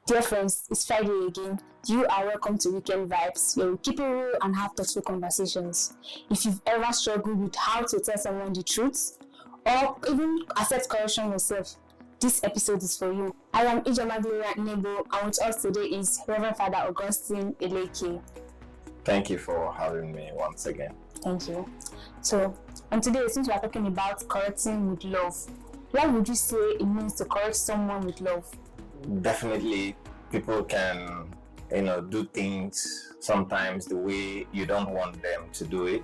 Dear friends, it's Friday again. You are welcome to Weekend Vibes, where we keep it real and have thoughtful conversations. If you've ever struggled with how to tell someone the truth, or even accept correction yourself, this episode is for you. I am Ijoma Gloria Nebo, and with us today is Reverend Father Augustine Eleke. Thank you for having me once again. Thank you. So, and today, since we are talking about correcting with love, what would you say it means to correct someone with love? Definitely, people can, do things sometimes the way you don't want them to do it,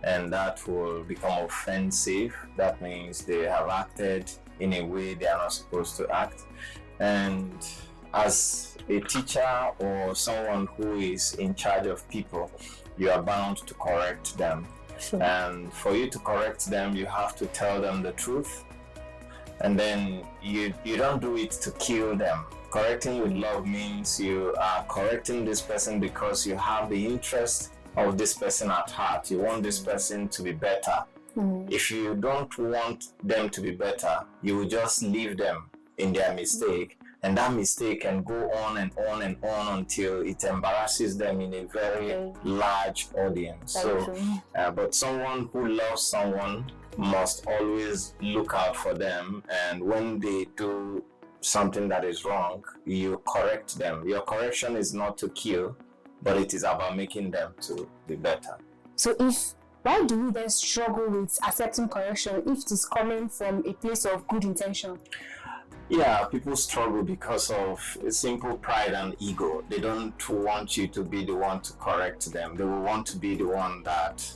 and that will become offensive. That means they have acted in a way they are not supposed to act. And as a teacher or someone who is in charge of people, you are bound to correct them. Sure. And for you to correct them, you have to tell them the truth. And then you don't do it to kill them. Correcting with love means you are correcting this person because you have the interest of this person at heart. You want this person to be better. If you don't want them to be better, you will just leave them in their mistake. And that mistake can go on and on and on until it embarrasses them in a very large audience. But someone who loves someone must always look out for them, and when they do something that is wrong, you correct them. Your correction is not to kill, but it is about making them to be better. So why do we then struggle with accepting correction if it is coming from a place of good intention? Yeah, people struggle because of a simple pride and ego. They don't want you to be the one to correct them. They will want to be the one that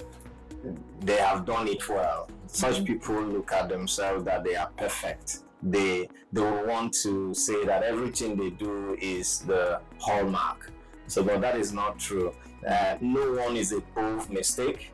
they have done it well. Such people look at themselves that they are perfect. They will want to say that everything they do is the hallmark. But that is not true. No one is above mistake,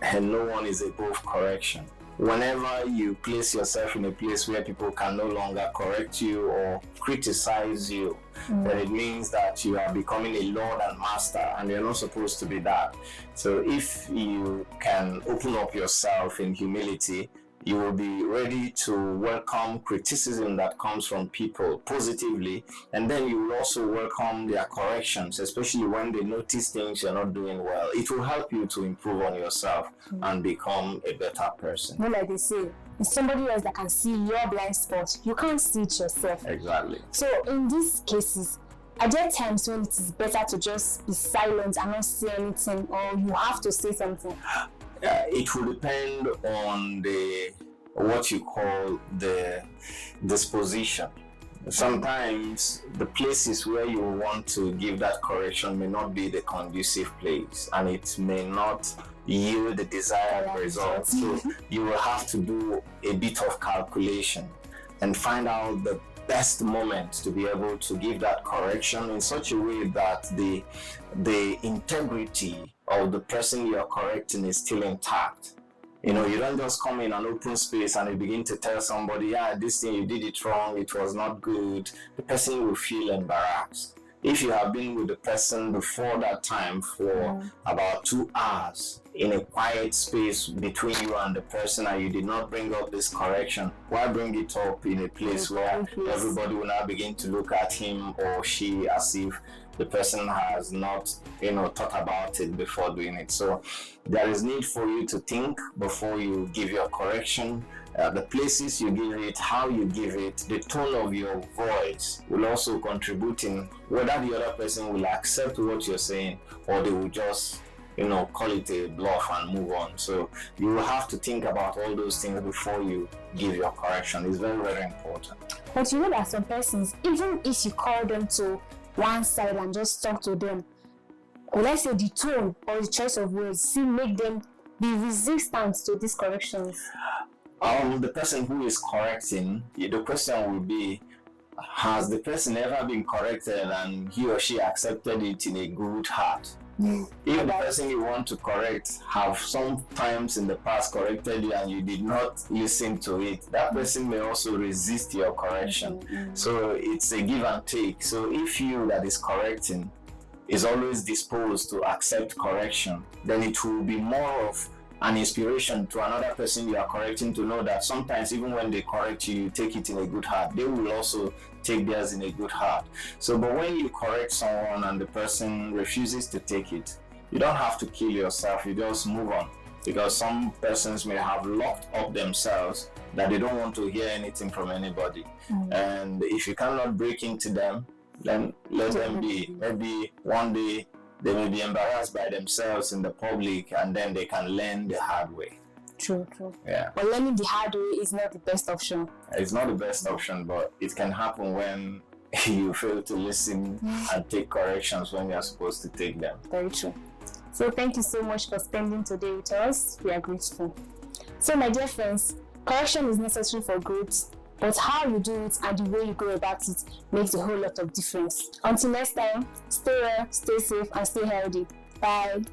and no one is above correction. Whenever you place yourself in a place where people can no longer correct you or criticize you, then it means that you are becoming a lord and master, and you're not supposed to be that. So if you can open up yourself in humility, you will be ready to welcome criticism that comes from people positively, and then you will also welcome their corrections, especially when they notice things you're not doing well. It will help you to improve on yourself and become a better person. Not like they say, it's somebody else that can see your blind spot. You can't see it yourself. Exactly. So in these cases, are there times when it is better to just be silent and not say anything, or you have to say something? It will depend on what you call the disposition. Sometimes the places where you want to give that correction may not be the conducive place, and it may not yield the desired result. So you will have to do a bit of calculation and find out the best moment to be able to give that correction in such a way that the integrity of the person you are correcting is still intact. You don't just come in an open space and you begin to tell somebody, this thing, you did it wrong, it was not good. The person will feel embarrassed. If you have been with the person before that time for about 2 hours in a quiet space between you and the person, and you did not bring up this correction, why bring it up in a place where everybody will now begin to look at him or she as if the person has not, thought about it before doing it? So there is need for you to think before you give your correction. The places you give it, how you give it, the tone of your voice will also contribute in whether the other person will accept what you're saying or they will just, call it a bluff and move on. So you will have to think about all those things before you give your correction. It's very, very important. But you know that some persons, even if you call them to one side and just talk to them, or let's say the tone or the choice of words still make them be resistant to these corrections. The person who is correcting, the question will be, has the person ever been corrected and he or she accepted it in a good heart? If the person you want to correct have sometimes in the past corrected you and you did not listen to it, that person may also resist your correction. So it's a give and take. So if you that is correcting is always disposed to accept correction, then it will be more of an inspiration to another person you are correcting to know that sometimes even when they correct you, you take it in a good heart. They will also take theirs in a good heart. So, but when you correct someone and the person refuses to take it, you don't have to kill yourself, you just move on. Because some persons may have locked up themselves that they don't want to hear anything from anybody. And if you cannot break into them, then let them be. Maybe one day they may be embarrassed by themselves in the public, and then they can learn the hard way. True. Yeah. But learning the hard way is not the best option. It's not the best option, but it can happen when you fail to listen and take corrections when you're supposed to take them. Very true. So thank you so much for spending today with us. We are grateful. So my dear friends, correction is necessary for growth, but how you do it and the way you go about it makes a whole lot of difference. Until next time, stay well, stay safe, and stay healthy. Bye.